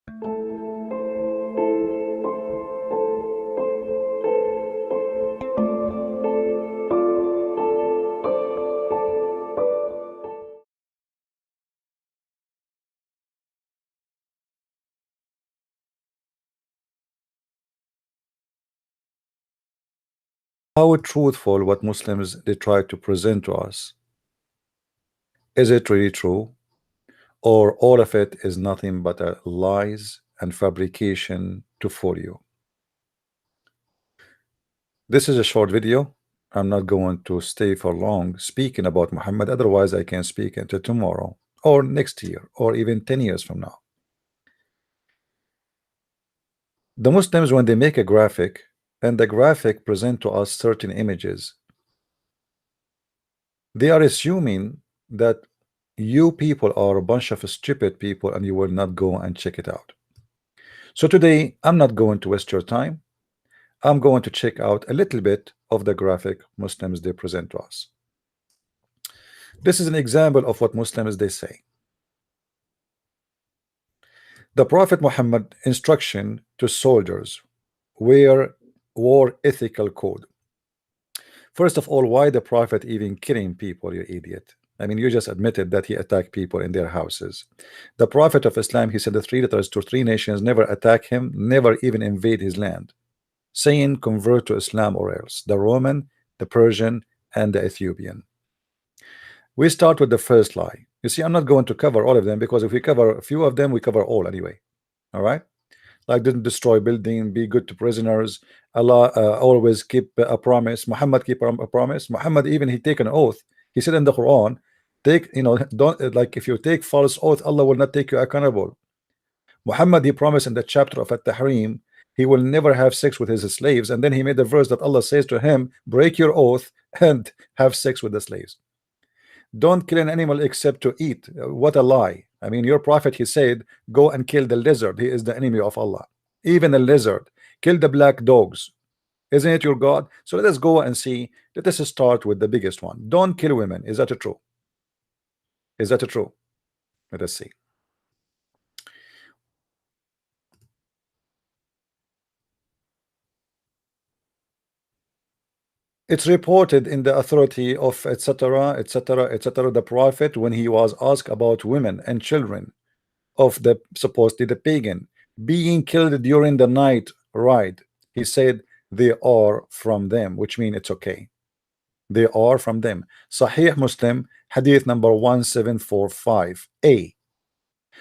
How truthful what Muslims they try to present to us? Is it really true? Or all of it is nothing but a lies and fabrication to fool you? This is a short video. I'm not going to stay for long speaking about Muhammad, otherwise I can speak until tomorrow or next year or even 10 years from now. The Muslims, when they make a graphic and the graphic present to us certain images, they are assuming that you people are a bunch of stupid people and you will not go and check it out. So today I'm not going to waste your time. I'm going to check out a little bit of the graphic Muslims they present to us. This is an example of what Muslims they say. The Prophet Muhammad instruction to soldiers were war ethical code. First of all, why the Prophet even killing people, you idiot? I mean, you just admitted that he attacked people in their houses. The Prophet of Islam, he said the three letters to three nations, never attack him, never even invade his land, saying convert to Islam or else. The Roman, the Persian, and the Ethiopian. We start with the first lie. You see, I'm not going to cover all of them because if we cover a few of them, we cover all anyway. All right? Like didn't destroy building, be good to prisoners, Allah always keep a promise, Muhammad keep a promise. Muhammad even he take an oath. He said in the Quran, take, you know, don't like if you take false oath, Allah will not take you accountable. Muhammad he promised in the chapter of At-Tahrim he will never have sex with his slaves, and then he made the verse that Allah says to him, break your oath and have sex with the slaves. Don't kill an animal except to eat. What a lie. I mean, your prophet, he said, go and kill the lizard. He is the enemy of Allah. Even the lizard. Kill the black dogs. Isn't it your God? So let us go and see. Let us start with the biggest one. Don't kill women. Is that true? Is that true? Let us see. It's reported in the authority of etc., etc., etc. The prophet, when he was asked about women and children of the supposedly the pagan being killed during the night ride, he said they are from them, which means it's okay. They are from them. Sahih Muslim, hadith number 1745a.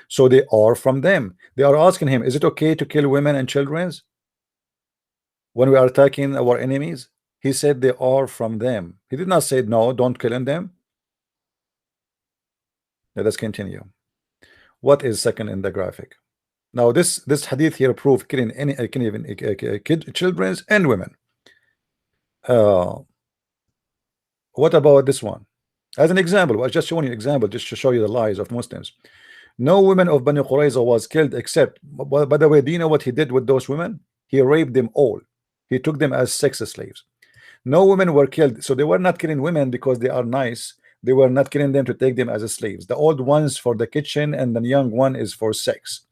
So they are from them. They are asking him, is it okay to kill women and children when we are attacking our enemies? He said they are from them. He did not say no, don't kill them. Let us continue. What is second in the graphic? Now this hadith here prove killing any can even children and women. What about this one? As an example, I was just showing you an example just to show you the lies of Muslims. No woman of Bani Qurayza was killed except, by the way, do you know what he did with those women? He raped them all. He took them as sex slaves. No women were killed, so they were not killing women because they are nice. They were not killing them to take them as slaves. The old ones for the kitchen and the young one is for sex.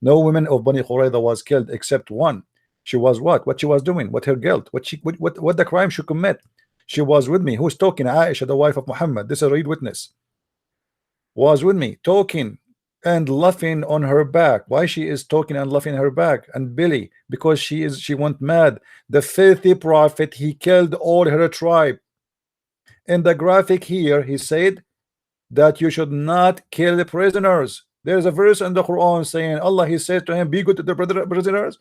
No woman of Bani Qurayza was killed except one. She was what she was doing, what her guilt, what the crime she commit. She was with me. Who's talking? Aisha, the wife of Muhammad. This is a read witness. Was with me talking and laughing on her back. Why she is talking and laughing her back? And Billy, because she went mad. The filthy prophet, he killed all her tribe. In the graphic here, he said that you should not kill the prisoners. There's a verse in the Quran saying Allah, he says to him, be good to the prisoners.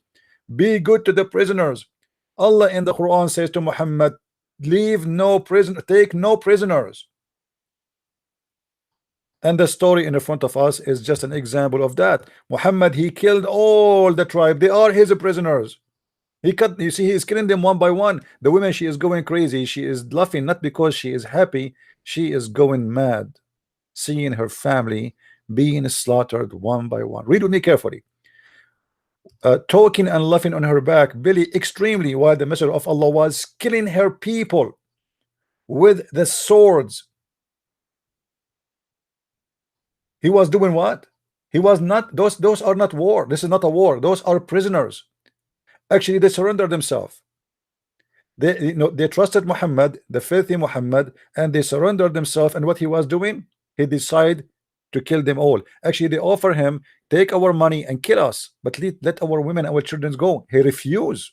Be good to the prisoners. Allah in the Quran says to Muhammad, leave no prisoner, take no prisoners. And the story in the front of us is just an example of that. Muhammad, he killed all the tribe. They are his prisoners. He cut, you see, he is killing them one by one. The woman, she is going crazy. She is laughing, not because she is happy. She is going mad, seeing her family being slaughtered one by one. Read with me carefully. Talking and laughing on her back, Billy extremely, while the messenger of Allah was killing her people with the swords. He was doing what? He was not, those are not war. This is not a war. Those are prisoners. Actually, they surrendered themselves. They trusted Muhammad, the filthy Muhammad, and they surrendered themselves. And what he was doing, he decided to kill them all. Actually, they offer him, take our money and kill us, but let our women, our children go. He refused.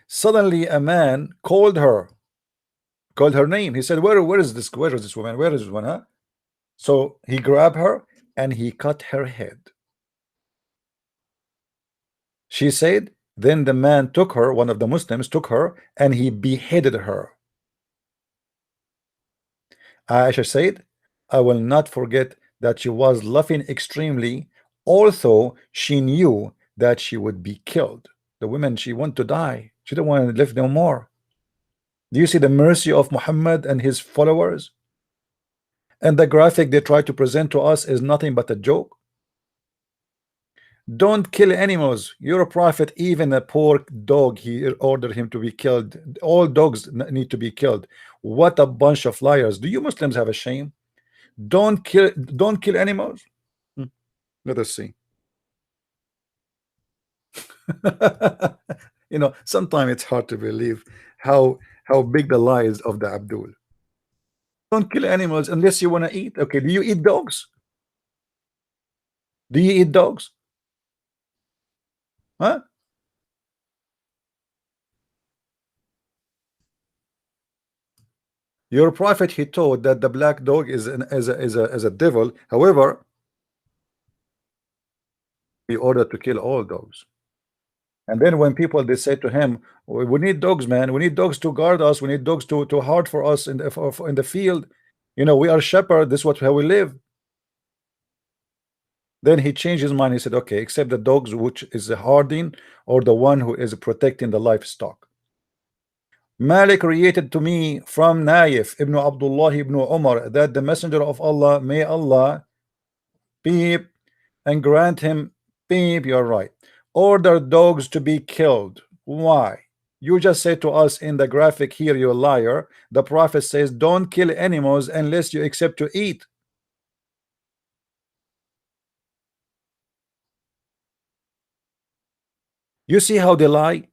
Suddenly, a man called her name. He said, where is this woman? Where is this one? Huh? So he grabbed her and he cut her head. She said, then the man took her, one of the Muslims took her, and he beheaded her. Aisha said, I will not forget that she was laughing extremely, although she knew that she would be killed. The woman, she wanted to die. She didn't want to live no more. Do you see the mercy of Muhammad and his followers? And the graphic they try to present to us is nothing but a joke. Don't kill animals. You're a prophet. Even a poor dog, he ordered him to be killed. All dogs need to be killed. What a bunch of liars. Do you Muslims have a shame? Don't kill animals. Let us see. You know, sometimes it's hard to believe how big the lies of the Abdul. Don't kill animals unless you want to eat. Okay, do you eat dogs? Do you eat dogs? Huh? Your prophet, he taught that the black dog is as a devil. However, he ordered to kill all dogs. And then when people they say to him, we need dogs, man. We need dogs to guard us. We need dogs to hard for us in the field. You know, we are shepherd. This is how we live. Then he changed his mind. He said, okay, except the dogs which is harding or the one who is protecting the livestock. Malik created to me from Naif ibn Abdullah ibn Umar that the messenger of Allah, may Allah beep and grant him beep, you're right, order dogs to be killed. Why? You just said to us in the graphic here, you liar. The prophet says don't kill animals unless you accept to eat. You see how they lie?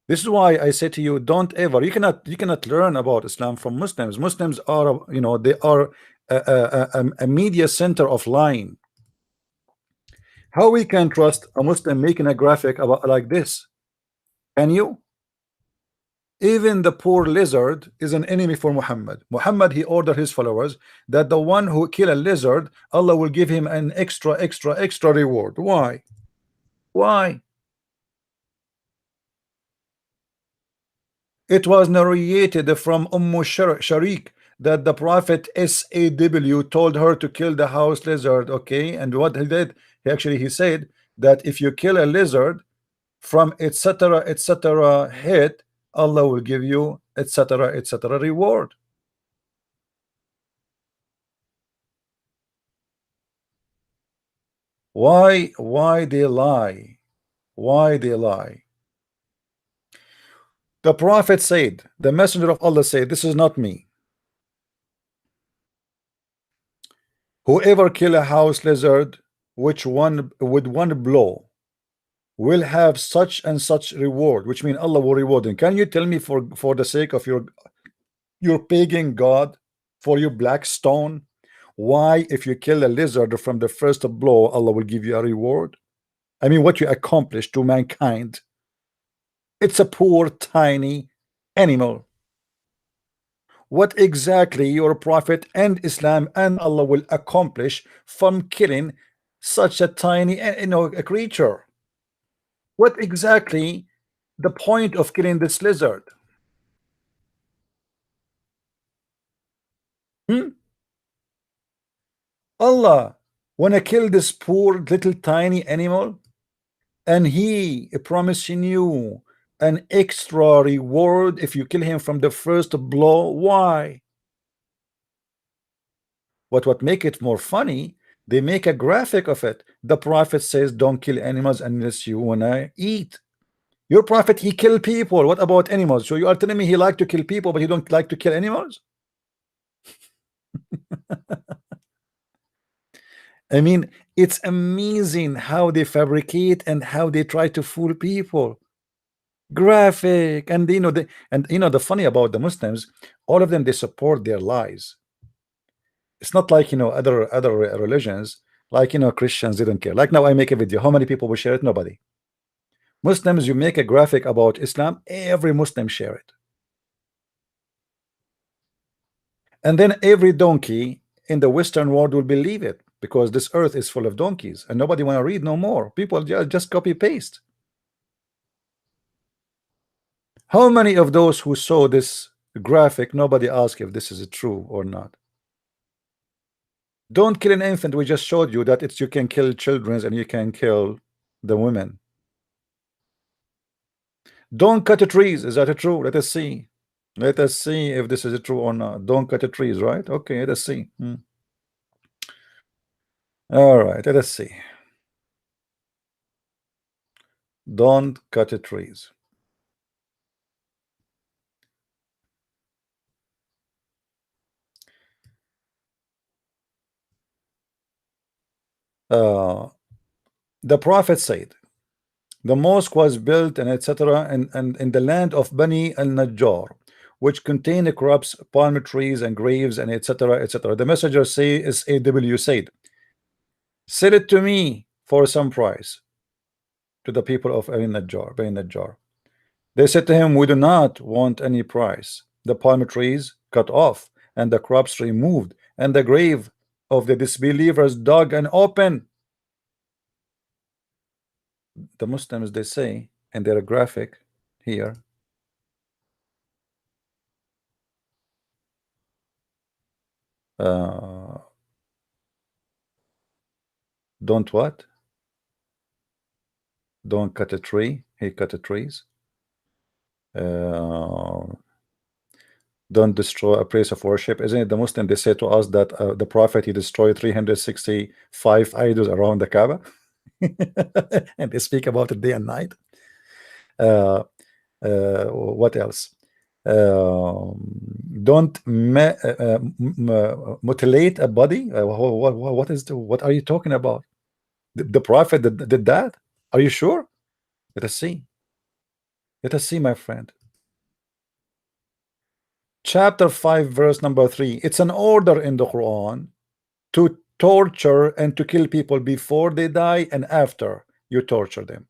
This is why I say to you, don't ever, you cannot learn about Islam from Muslims. Muslims are, you know, they are a media center of lying. How we can trust a Muslim making a graphic about like this? Can you? Even the poor lizard is an enemy for Muhammad. Muhammad, he ordered his followers that the one who kill a lizard, Allah will give him an extra reward. Why? Why? It was narrated from Sharik that the prophet SAW told her to kill the house lizard. Okay, and what he did, he said that if you kill a lizard from etc hit, Allah will give you etc reward. Why they lie? Why they lie? The prophet said, the messenger of Allah said, this is not me. Whoever kill a house lizard, which one with one blow, will have such and such reward, which means Allah will reward him. Can you tell me for the sake of your pagan god, for your black stone, why if you kill a lizard from the first blow, Allah will give you a reward? I mean, what you accomplished to mankind. It's a poor tiny animal. What exactly your prophet and Islam and Allah will accomplish from killing such a tiny, a creature? What exactly the point of killing this lizard? Allah wanna kill this poor little tiny animal, and he promising you an extra reward if you kill him from the first blow. Why? What make it more funny, they make a graphic of it. The prophet says don't kill animals unless you wanna eat. Your prophet, he kill people. What about animals? So you are telling me he like to kill people but he don't like to kill animals? I mean, it's amazing how they fabricate and how they try to fool people. Graphic, and the funny about the Muslims, all of them, they support their lies. It's not like other religions, like Christians didn't care. Like now I make a video, how many people will share it? Nobody. Muslims, you make a graphic about Islam, every Muslim share it. And then every donkey in the Western world will believe it, because this earth is full of donkeys and nobody want to read no more. People just copy paste. How many of those who saw this graphic, nobody asked if this is true or not? Don't kill an infant. We just showed you that you can kill children and you can kill the women. Don't cut the trees. Is that true? Let us see. Let us see if this is true or not. Don't cut the trees, right? Okay, let us see. All right, let us see. Don't cut the trees. The prophet said, the mosque was built and etc. and in the land of Bani al-Najjar, which contained crops, palm trees and graves and etc. etc. The messenger is AW said, sell it to me for some price, to the people of Bani Najjar. They said to him, we do not want any price. The palm trees cut off and the crops removed and the grave of the disbelievers dug and open. The Muslims, they say in their graphic here, don't what? Don't cut a tree. He cut the trees. Don't destroy a place of worship. Isn't it the Muslim? They say to us that the Prophet, he destroyed 365 idols around the Kaaba, and they speak about it day and night. What else? Don't mutilate a body. What are you talking about? The Prophet did that? Are you sure? Let us see. Let us see, my friend. Chapter 5, verse number 3. It's an order in the Quran to torture and to kill people before they die and after you torture them.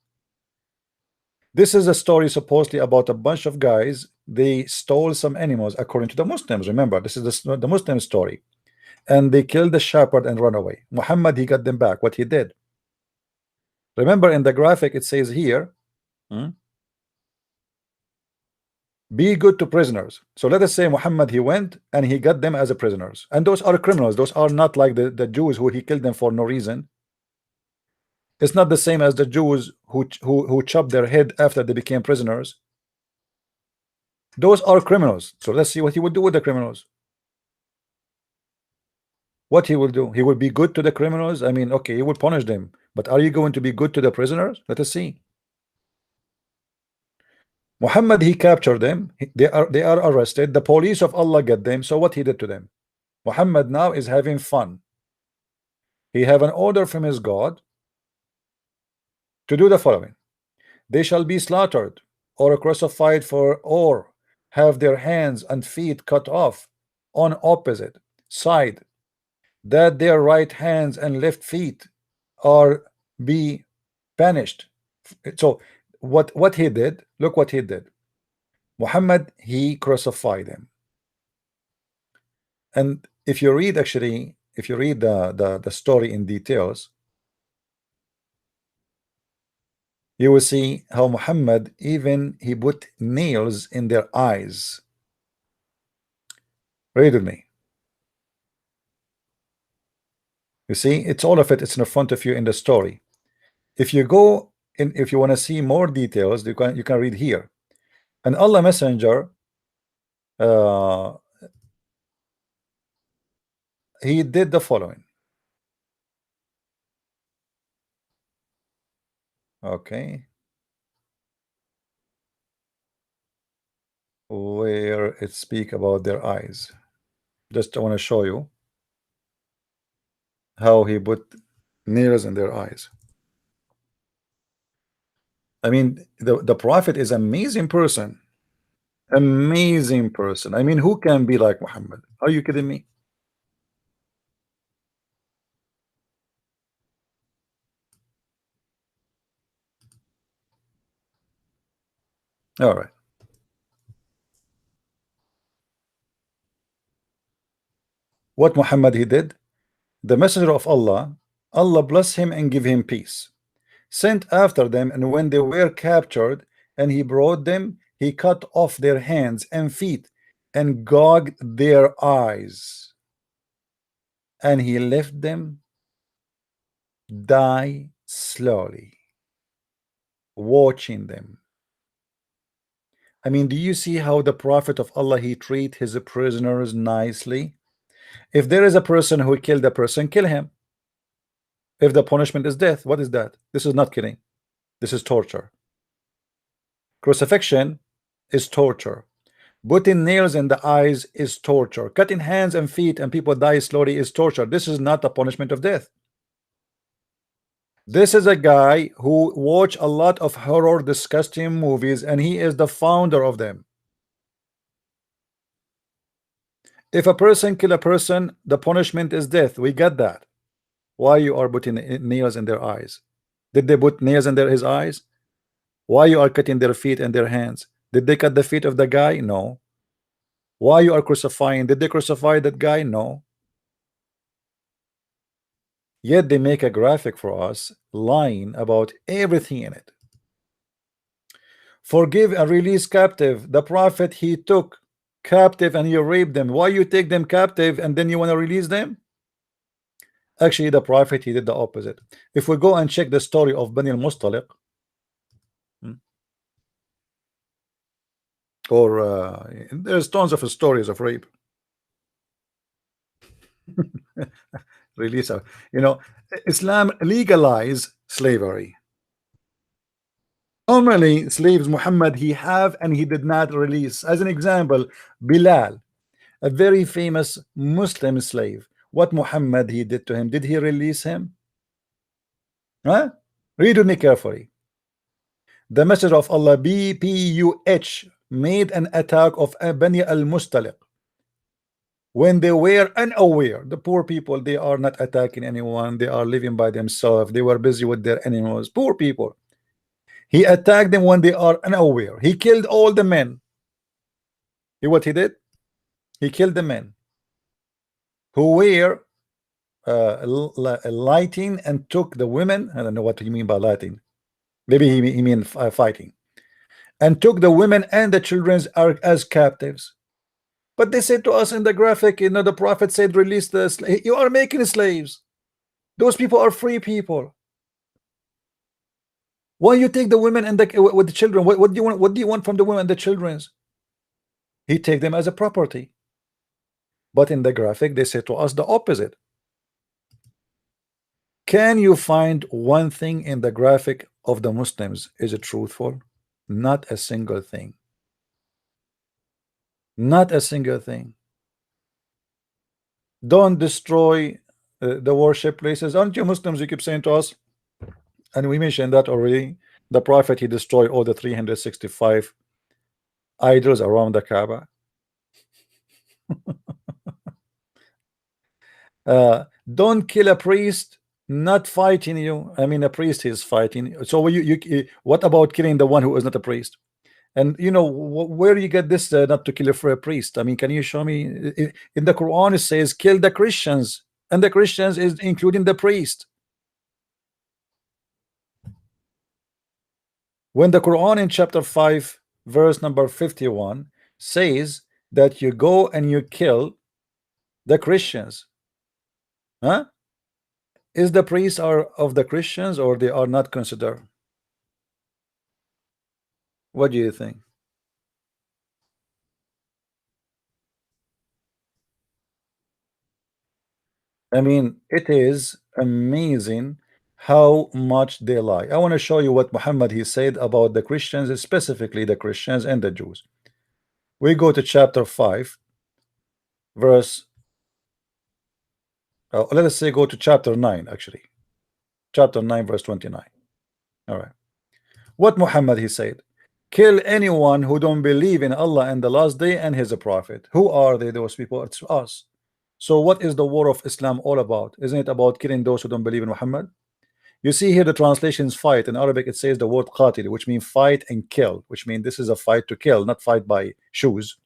This is a story supposedly about a bunch of guys. They stole some animals according to the Muslims. Remember, this is the Muslim story. And they killed the shepherd and run away. Muhammad, he got them back. What he did. Remember in the graphic, it says here, be good to prisoners. So let us say Muhammad, he went and he got them as a prisoners. And those are criminals. Those are not like the Jews who he killed them for no reason. It's not the same as the Jews who chopped their head after they became prisoners. Those are criminals. So let's see what he would do with the criminals. What he will do? He will be good to the criminals. I mean, okay, he will punish them. But are you going to be good to the prisoners? Let us see. Muhammad, he captured them. They are arrested. The police of Allah get them. So what he did to them? Muhammad now is having fun. He have an order from his God to do the following: they shall be slaughtered or crucified or have their hands and feet cut off on opposite side, that their right hands and left feet are be banished. So what he did, look what he did. Muhammad, he crucified him. And if you read, actually, if you read the story in details, you will see how Muhammad, even he put nails in their eyes. Read with me. You see, it's all of it. It's in front of you in the story. If you go in, if you want to see more details, you can read here. And Allah Messenger, he did the following. Okay, where it speak about their eyes. Just I want to show you how he put nails in their eyes. I mean, the prophet is amazing person. Amazing person. I mean, who can be like Muhammad? Are you kidding me? All right. What Muhammad he did? The messenger of Allah, Allah bless him and give him peace, sent after them, and when they were captured and he brought them, he cut off their hands and feet and gouged their eyes, and he left them die slowly, watching them. I mean, do you see how the prophet of Allah he treat his prisoners nicely? If there is a person who killed a person, kill him. If the punishment is death, what is that? This is not killing. This is torture. Crucifixion is torture. Putting nails in the eyes is torture. Cutting hands and feet and people die slowly is torture. This is not the punishment of death. This is a guy who watch a lot of horror, disgusting movies, and he is the founder of them. If a person kill a person, the punishment is death. We get that. Why you are putting nails in their eyes? Did they put nails in his eyes? Why you are cutting their feet and their hands? Did they cut the feet of the guy? No. Why you are crucifying? Did they crucify that guy? No. Yet they make a graphic for us lying about everything in it. Forgive and release captive. The prophet he took captive and you raped them. Why you take them captive and then you want to release them? Actually, the prophet he did the opposite. If we go and check the story of Bani al-Mustaliq, or there's tons of stories of rape. Release, you know, Islam legalized slavery. Normally, slaves Muhammad he have and he did not release. As an example, Bilal, a very famous Muslim slave. What Muhammad he did to him? Did he release him? Huh? Read with me carefully. The messenger of Allah BPUH made an attack of Bani al-Mustaliq when they were unaware. The poor people, they are not attacking anyone, they are living by themselves, they were busy with their animals. Poor people. He attacked them when they are unaware. He killed all the men. See what he did? He killed the men who were lighting and took the women. I don't know what you mean by lighting. Maybe he mean fighting. And took the women and the children as captives. But they said to us in the graphic, you know, the prophet said, release the slaves. You are making slaves. Those people are free people. Why you take the women and with the children? What do you want? What do you want from the women and the children? He take them as a property. But in the graphic, they say to us the opposite. Can you find one thing in the graphic of the Muslims? Is it truthful? Not a single thing. Not a single thing. Don't destroy the worship places. Aren't you Muslims? You keep saying to us, and we mentioned that already. The prophet he destroyed all the 365 idols around the Kaaba. Don't kill a priest not fighting you. I mean, a priest is fighting. So what about killing the one who is not a priest? And you know where you get this not to kill a priest? I mean, can you show me in the Quran? It says kill the Christians, and the Christians is including the priest. When the Quran in chapter 5 verse number 51 says that you go and you kill the Christians, huh? Is the priests are of the Christians or they are not considered? What do you think? I mean, it is amazing how much they lie. I want to show you what Muhammad he said about the Christians, specifically the Christians and the Jews. We go to chapter 5 verse let us say go to chapter 9 actually. chapter 9 verse 29. All right, what Muhammad he said, kill anyone who don't believe in Allah and the last day and his prophet. Who are they, those people? It's us. So what is the war of Islam all about? Isn't it about killing those who don't believe in Muhammad? You see here the translations fight. In Arabic it says the word qatil, which means fight and kill, which means this is a fight to kill, not fight by shoes.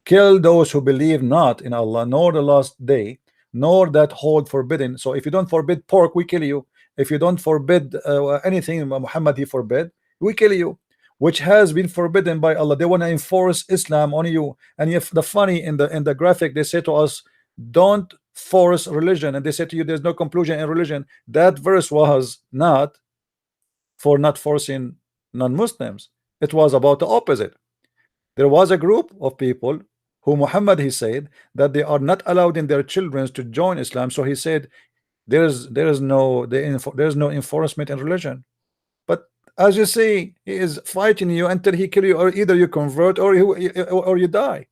Kill those who believe not in Allah nor the last day, nor that hold forbidden. So if you don't forbid pork, we kill you. If you don't forbid anything Muhammad he forbid, we kill you, which has been forbidden by Allah. They want to enforce Islam on you. And if the funny in the graphic, they say to us, don't force religion, and they say to you there's no conclusion in religion. That verse was not for not forcing non-Muslims. It was about the opposite. There was a group of people who Muhammad he said that they are not allowed in their children to join Islam. So he said there's no enforcement in religion. But as you see, he is fighting you until he kill you, or either you convert or you die.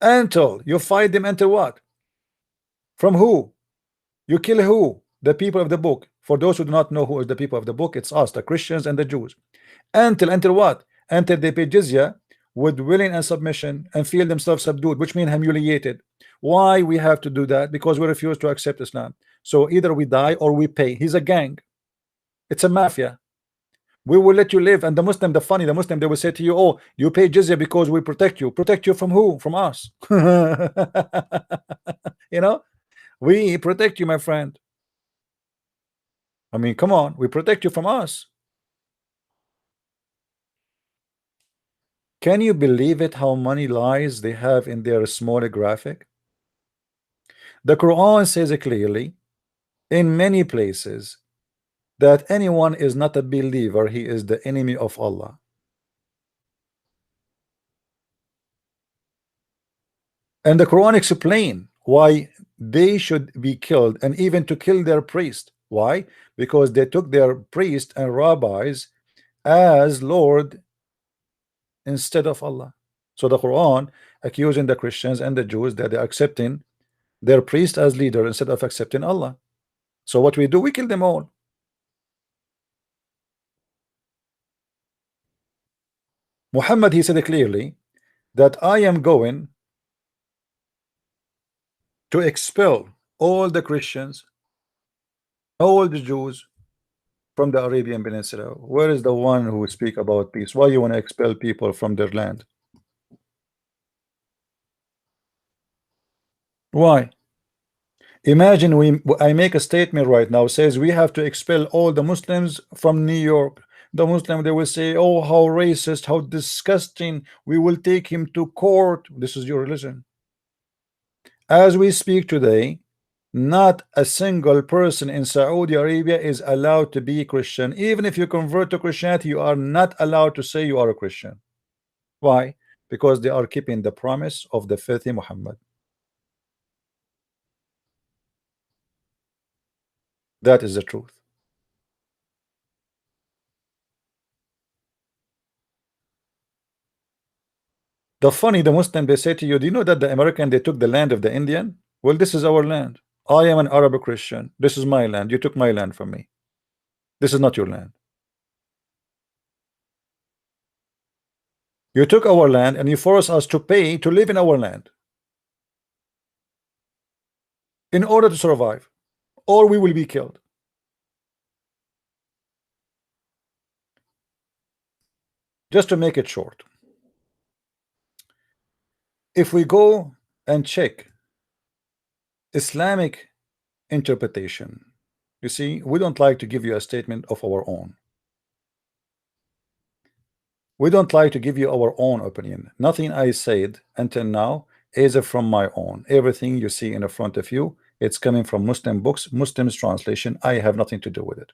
Until you fight them until what? From who? You kill who? The people of the book. For those who do not know who is the people of the book, it's us, the Christians and the Jews. Until what? Until they pay jizya with willing and submission and feel themselves subdued, which means humiliated. Why we have to do that? Because we refuse to accept Islam. So either we die or we pay. He's a gang. It's a mafia. We will let you live. And the Muslim, the Muslim, they will say to you, oh, you pay jizya because we protect you. Protect you from who? From us. You know, we protect you, my friend. I mean, come on, we protect you from us. Can you believe it, how many lies they have in their small graphic? The Quran says it clearly in many places that anyone is not a believer, he is the enemy of Allah. And the Quran explains why they should be killed, and even to kill their priest. Why? Because they took their priest and rabbis as Lord instead of Allah. So the Quran accusing the Christians and the Jews that they're accepting their priest as leader instead of accepting Allah. So what we do, we kill them all. Muhammad he said clearly that I am going to expel all the Christians, all the Jews from the Arabian Peninsula. Where is the one who would speak about peace? Why you want to expel people from their land? Why? Imagine I make a statement right now says we have to expel all the Muslims from New York. The Muslim, they will say, oh, how racist, how disgusting, we will take him to court. This is your religion. As we speak today, not a single person in Saudi Arabia is allowed to be Christian. Even if you convert to Christianity, you are not allowed to say you are a Christian. Why? Because they are keeping the promise of the filthy Muhammad. That is the truth. The Muslim, they say to you, do you know that the American, they took the land of the Indian? Well, this is our land. I am an Arab Christian. This is my land. You took my land from me. This is not your land. You took our land and you force us to pay to live in our land in order to survive, or we will be killed. Just to make it short, if we go and check Islamic interpretation, you see, we don't like to give you a statement of our own. We don't like to give you our own opinion. Nothing I said until now is from my own. Everything you see in the front of you, it's coming from Muslim books, Muslims translation. I have nothing to do with it.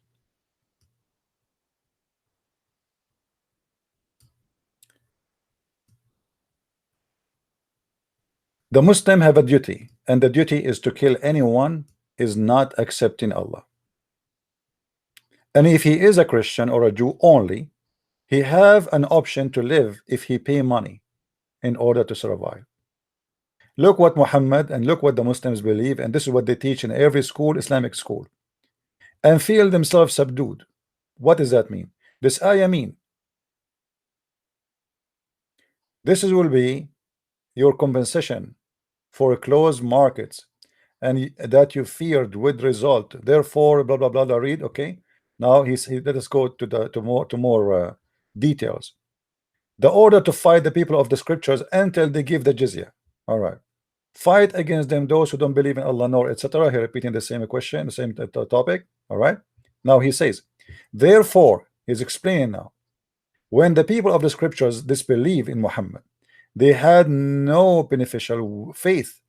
The Muslim have a duty, and the duty is to kill anyone is not accepting Allah. And if he is a Christian or a Jew only, he have an option to live if he pay money in order to survive. Look what Muhammad and look what the Muslims believe, and this is what they teach in every school, Islamic school, and feel themselves subdued. What does that mean? This ayah mean will be your compensation for closed markets and that you feared would result. Therefore, blah blah blah. blah read. Okay. Now let us go to more details. The order to fight the people of the scriptures until they give the jizya. All right. Fight against them, those who don't believe in Allah nor etc. He repeating the same question, the same topic. All right. Now he says, therefore, he's explaining now. When the people of the scriptures disbelieve in Muhammad, they had no beneficial faith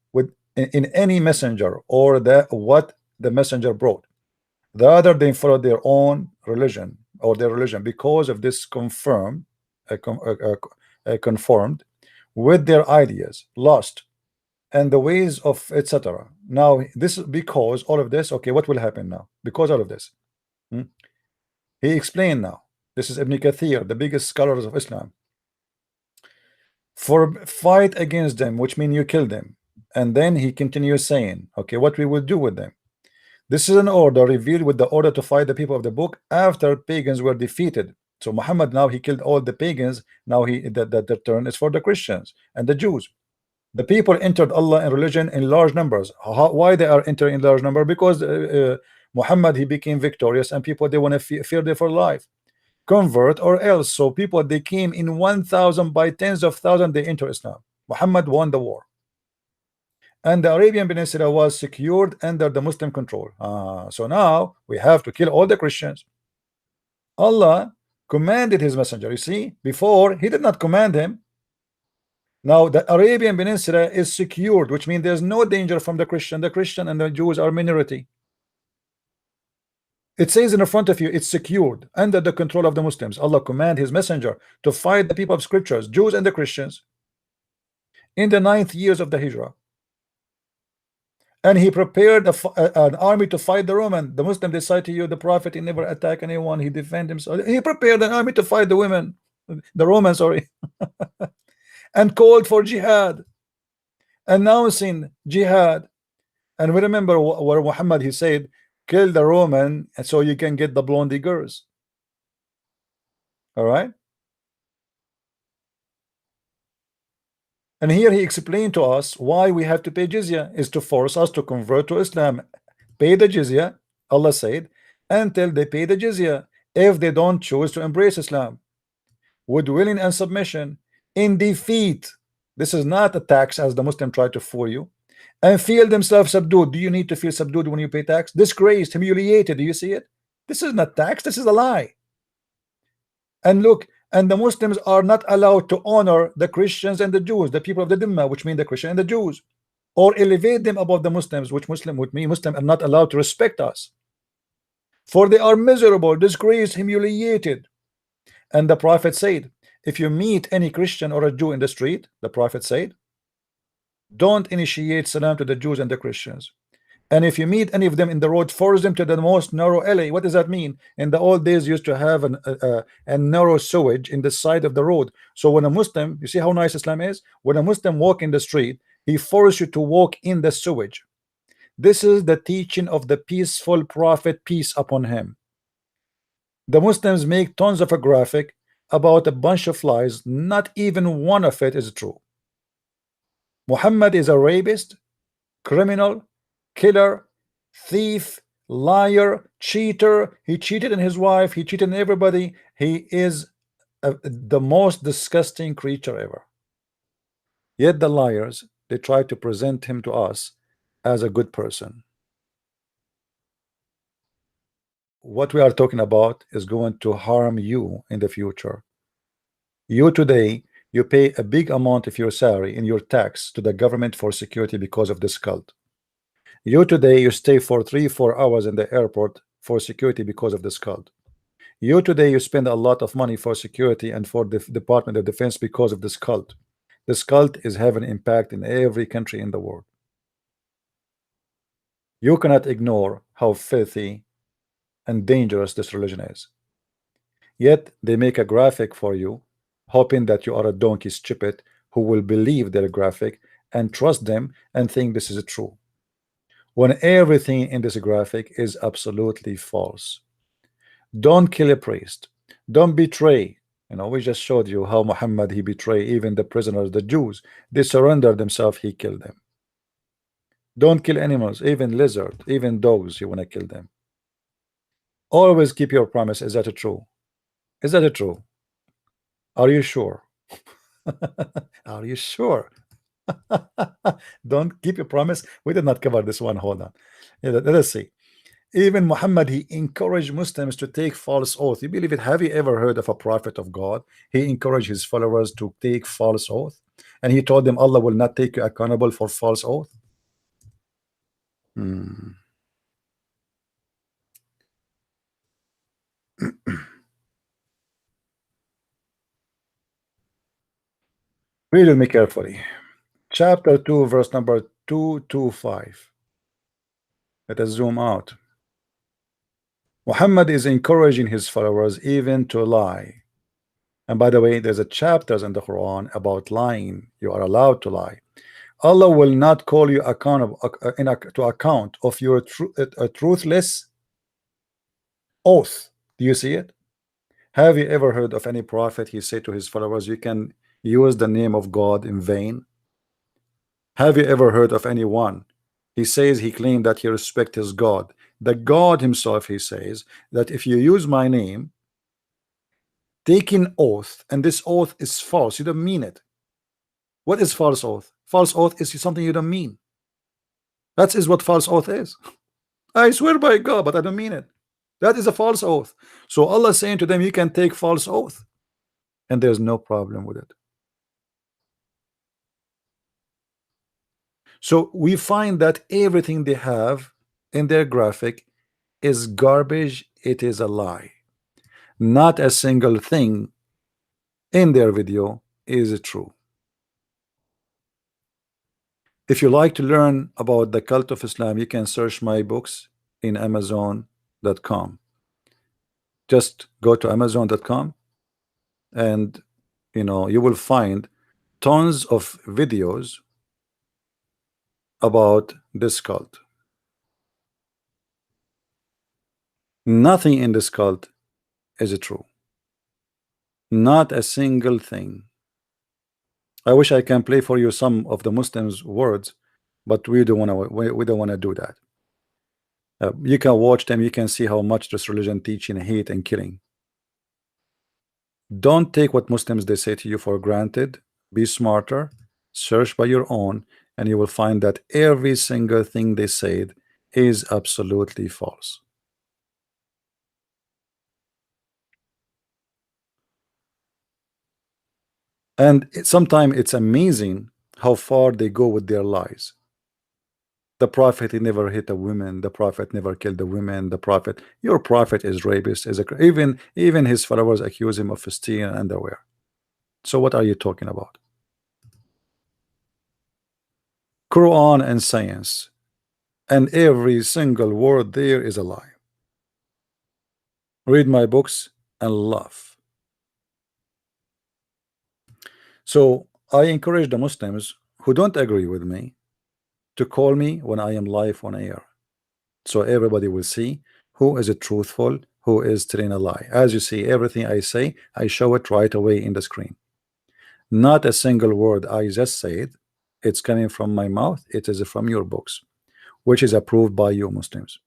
in any messenger or what the messenger brought. Rather, they followed their own religion because of this conformed with their ideas, lost, and the ways of etc. Now, this because all of this. Okay, what will happen now? Because all of this, he explained now. This is Ibn Kathir, the biggest scholars of Islam. For fight against them, which means you kill them. And then he continues saying, okay, what we will do with them. This is an order revealed with the order to fight the people of the book after pagans were defeated. So Muhammad now he killed all the pagans. Now the turn is for the Christians and the Jews. The people entered Allah in religion in large numbers. Why they are entering in large number? Because Muhammad he became victorious and people they want to fear their for life. Convert or else. So people they came in 1,000 by tens of thousands they enter Islam. Muhammad won the war. And the Arabian Peninsula was secured under the Muslim control. So now we have to kill all the Christians. Allah commanded his messenger. You see, before he did not command him. Now the Arabian Peninsula is secured, which means there's no danger from the Christian. The Christian and the Jews are minority. It says in front of you, it's secured under the control of the Muslims. Allah command his messenger to fight the people of scriptures, Jews and the Christians, in the 9th years of the Hijrah. And he prepared an army to fight the Roman. The Muslim decide to you, the Prophet, he never attack anyone. He defend himself. He prepared an army to fight the women, the Romans, sorry, and called for jihad, announcing jihad. And we remember where Muhammad he said, kill the Roman, and so you can get the blondie girls. All right. And here he explained to us why we have to pay jizya is to force us to convert to Islam. Pay the jizya, Allah said, until they pay the jizya. If they don't choose to embrace Islam with willing and submission, in defeat, this is not a tax as the Muslim tried to fool you, and feel themselves subdued. Do you need to feel subdued when you pay tax? Disgraced, humiliated. Do you see it? This is not tax, this is a lie. And look, and the Muslims are not allowed to honor the Christians and the Jews, the people of the Dhimma, which mean the Christian and the Jews, or elevate them above the Muslims, which Muslim would mean Muslims are not allowed to respect us, for they are miserable, disgraced, humiliated. And the Prophet said, if you meet any Christian or a Jew in the street, the Prophet said, don't initiate salam to the Jews and the Christians. And if you meet any of them in the road, force them to the most narrow alley. What does that mean? In the old days, used to have a narrow sewage in the side of the road. So when a Muslim, you see how nice Islam is? When a Muslim walk in the street, he forces you to walk in the sewage. This is the teaching of the peaceful Prophet, peace upon him. The Muslims make tons of a graphic about a bunch of lies. Not even one of it is true. Muhammad is a rapist, criminal, killer, thief, liar, cheater. He cheated on his wife, he cheated on everybody. He is the most disgusting creature ever. Yet the liars, they try to present him to us as a good person. What we are talking about is going to harm you in the future. You today, you pay a big amount of your salary in your tax to the government for security because of this cult. You today, you stay for 3-4 hours in the airport for security because of this cult. You today, you spend a lot of money for security and for the Department of Defense because of this cult. This cult is having an impact in every country in the world. You cannot ignore how filthy and dangerous this religion is. Yet they make a graphic for you, hoping that you are a donkey stupid who will believe their graphic and trust them and think this is true, when everything in this graphic is absolutely false. Don't kill a priest. Don't betray. You know, we just showed you how Muhammad, he betrayed even the prisoners, the Jews. They surrendered themselves, he killed them. Don't kill animals, even lizard, even dogs, you want to kill them. Always keep your promise. Is that true? Is that true? Are you sure? Are you sure? Don't keep your promise. We did not cover this one. Hold on. Yeah, let us see. Even Muhammad, he encouraged Muslims to take false oath. You believe it? Have you ever heard of a prophet of God? He encouraged his followers to take false oath, and he told them Allah will not take you accountable for false oath. Read with me carefully. Chapter 2, verse number 225. Let us zoom out. Muhammad is encouraging his followers even to lie. And by the way, there's a chapters in the Quran about lying. You are allowed to lie. Allah will not call you accountable to account of your truthless oath. Do you see it? Have you ever heard of any prophet he said to his followers, you can use the name of God in vain? Have you ever heard of anyone he says he claimed that he respects his God? The God himself, he says that if you use my name, taking oath, and this oath is false, you don't mean it. What is false oath? False oath is something you don't mean. That is what false oath is. I swear by God, but I don't mean it. That is a false oath. So Allah is saying to them, you can take false oath, and there's no problem with it. So we find that everything they have in their graphic is garbage. It is a lie. Not a single thing in their video is true. If you like to learn about the cult of Islam, you can search my books in Amazon.com. Just go to Amazon.com, and you will find tons of videos about this cult. Nothing in this cult is true. Not a single thing. I wish I can play for you some of the Muslims' words, but we don't want to do that. You can watch them. You can see how much this religion teaching hate and killing. Don't take what Muslims they say to you for granted. Be smarter. Search by your own, and you will find that every single thing they said is absolutely false. And sometimes it's amazing how far they go with their lies. The prophet, he never hit a woman. The prophet never killed a woman. The prophet, your prophet is rapist. Even his followers accuse him of stealing underwear. So what are you talking about? Quran and science, and every single word there is a lie. Read my books and laugh. So I encourage the Muslims who don't agree with me to call me when I am live on air, so everybody will see who is truthful, who is telling a lie. As you see, everything I say, I show it right away in the screen. Not a single word I just said, it's coming from my mouth. It is from your books, which is approved by you Muslims.